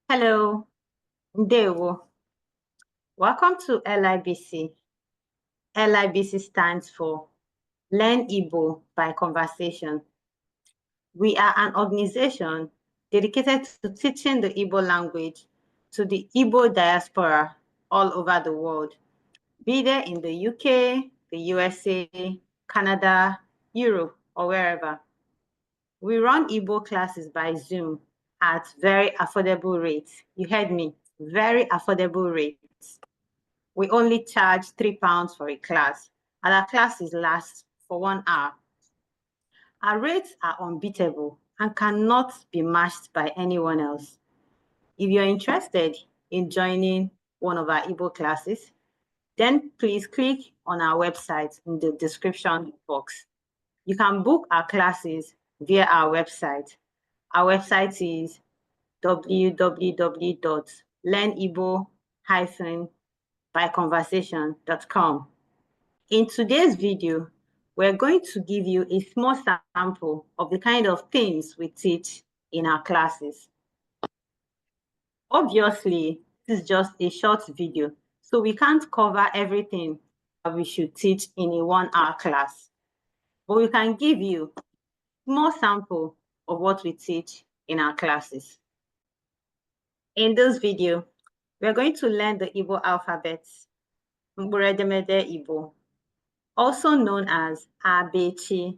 Hello, Ndewo. Welcome to LIBC. LIBC stands for Learn Igbo by Conversation. We are an organization dedicated to teaching the Igbo language to the Igbo diaspora all over the world, be they in the UK, the USA, Canada, Europe, or wherever. We run Igbo classes by Zoom at very affordable rates. You heard me, very affordable rates. We only charge £3 for a class, and our classes last for 1 hour. Our rates are unbeatable and cannot be matched by anyone else. If you're interested in joining one of our Igbo classes, then please click on our website in the description box. You can book our classes via our website. Our website is www.learnibo-byconversation.com. In today's video, we're going to give you a small sample of the kind of things we teach in our classes. Obviously, this is just a short video, so we can't cover everything that we should teach in a 1-hour class. But we can give you a small sample of what we teach in our classes. In this video, we're going to learn the Igbo alphabets, Mburedemede Igbo, also known as Abechi.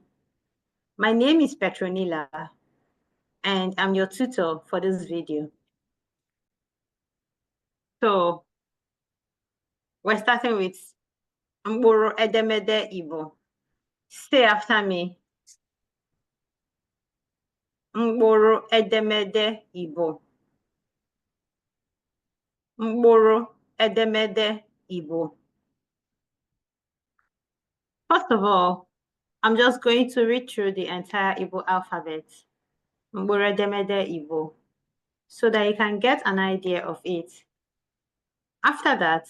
My name is Petronila, and I'm your tutor for this video. So, we're starting with Mburedemede Igbo. Say after me. Mburedemede Igbo. Mburedemede Igbo. First of all, I'm just going to read through the entire Igbo alphabet, Mburedemede Igbo, so that you can get an idea of it. After that,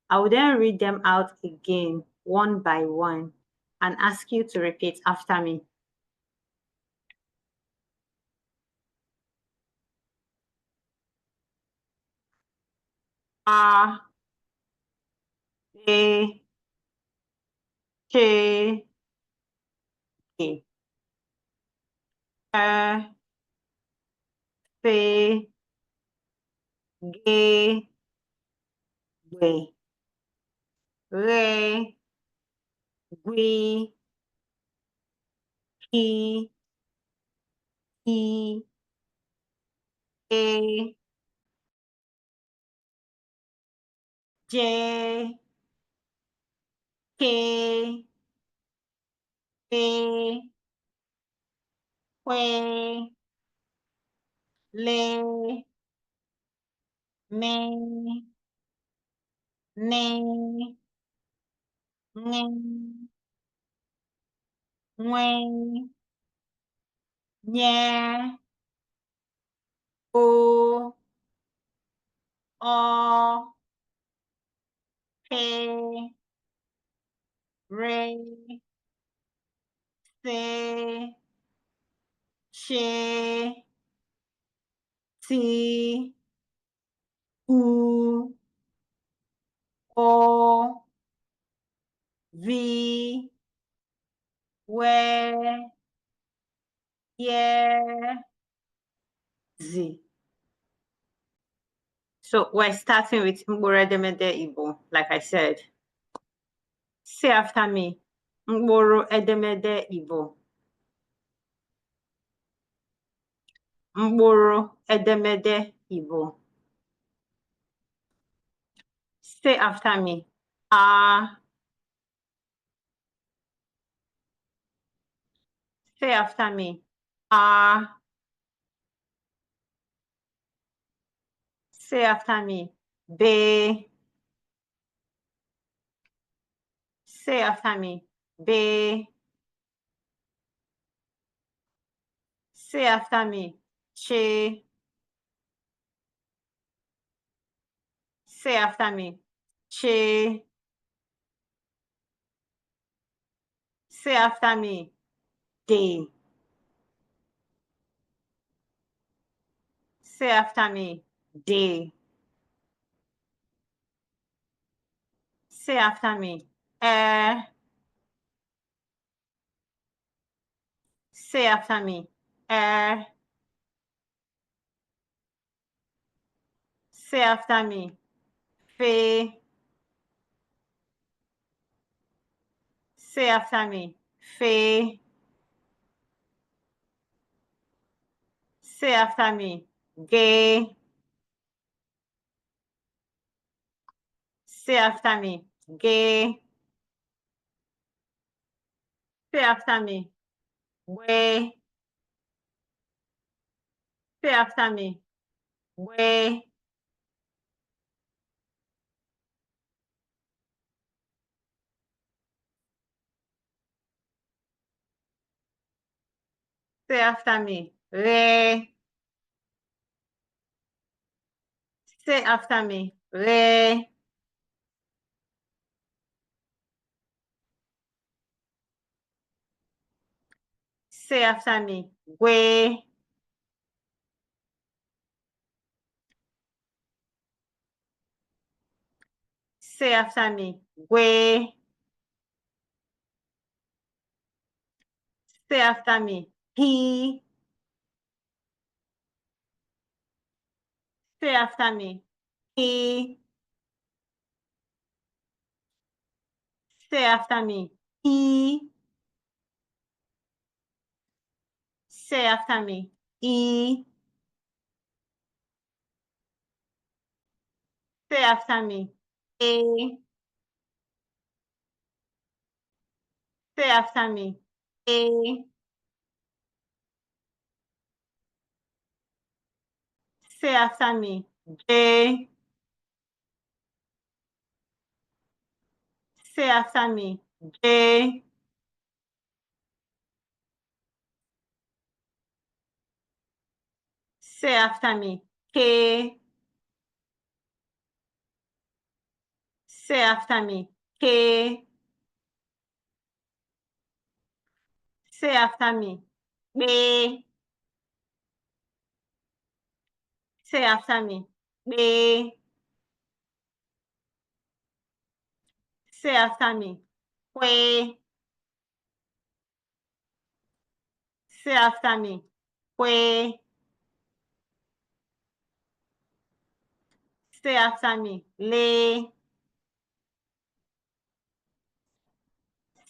I will then read them out again, one by one, and ask you to repeat after me. A, B, C, D, E, F, G, W, R, G, P, E, A, J, K, L, L, Le, Me, Ne, Ng, Ngwen, Nye, O, O, P, Re, Se, She, Ti, U, O, V, We, Ye, Z. So we're starting with Mburedemede Igbo, like I said. Say after me, Mburedemede Igbo. Mburedemede Igbo. Say after me. Say after me. Say after me. Be. Say after me. Be. Say after me. Che. Say after me. Che. Say after me. De. Say after me. D. Say after me. Air. Say after me. Air. Say after me. Fe. Say after me. Fe. Say after me. Gay. Say after me. Gay. Say after me. Way. Say after me. Way. Say after me. Re. Say after me. Re. Say after me. Way. Say after me. Way. Say after me. He. Say after me. He. Say after me. He. Say after me. E. Say after me. A. Say after me. A. Say after me. J. Say after me. J. Say after me. K. Say after me. K. Say after me. B. Say after me. B. Say after me. Que. Say after me. Que. Say after me. Le.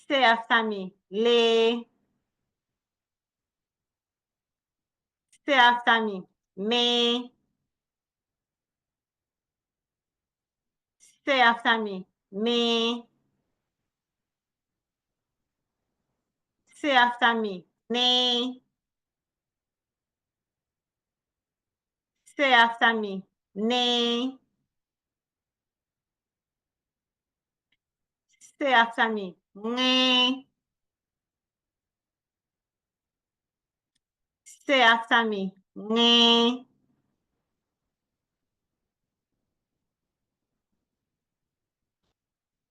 Say after me. Le. Say after me. Me. Say after me. Me. Say after me. Ne. Say after me. Ne. Say after me. Ne. Say after me. Ne.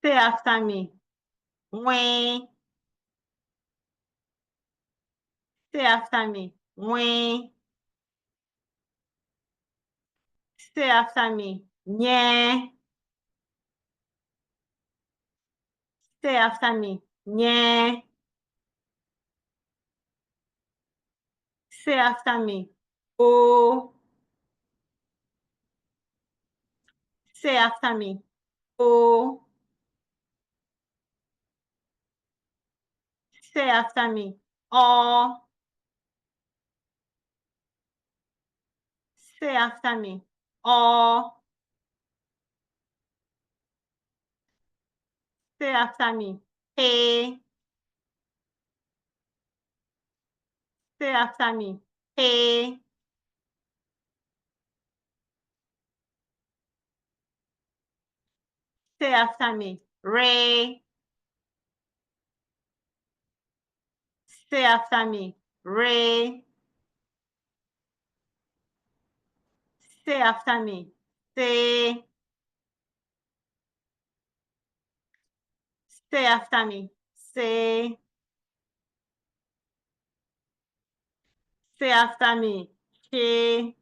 Say after me. We. Say after me. We. Say after me. Nye. Say after me. Nye. Say after me. O. Say after me. O. Say after me. O. Say after me. O. Say after me. Hey. Say after me. Hey. Say after me. Ray. Say after me. Ray. Say after me. Say. Say after me. Say. Say after me. She.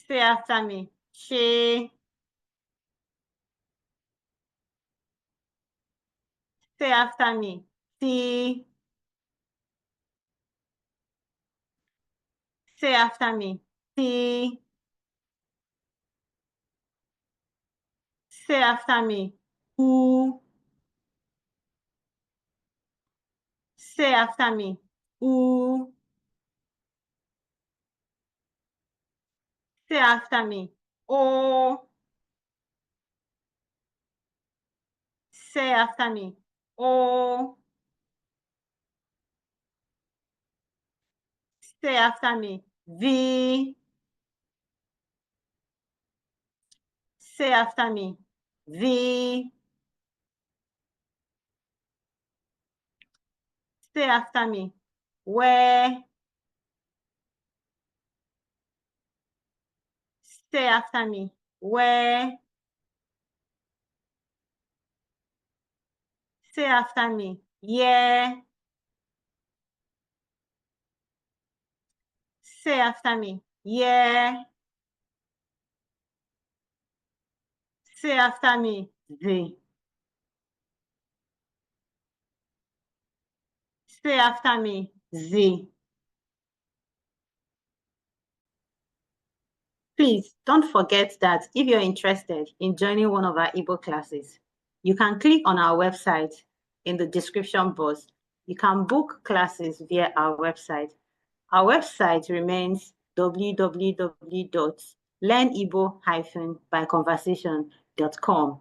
Say after me. She. Say after me. See. Say after me. See. Say after me. Ooh. Say after me. Ooh. Say after me. Oh. Say after me. Oh. Say after me. V. Say after me. V. Say after me. Where. Say after me. Where. Say after me. Yeah. Say after me. Yeah. Say after me. Z. Say after me. Z. Please don't forget that if you're interested in joining one of our Igbo classes, you can click on our website in the description box. You can book classes via our website. Our website remains www.learnibo-byconversation.com.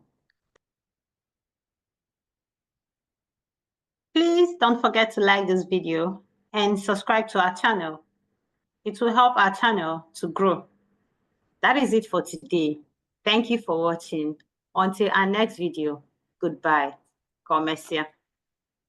Please don't forget to like this video and subscribe to our channel. It will help our channel to grow. That is it for today. Thank you for watching. Until our next video, goodbye. Komesia.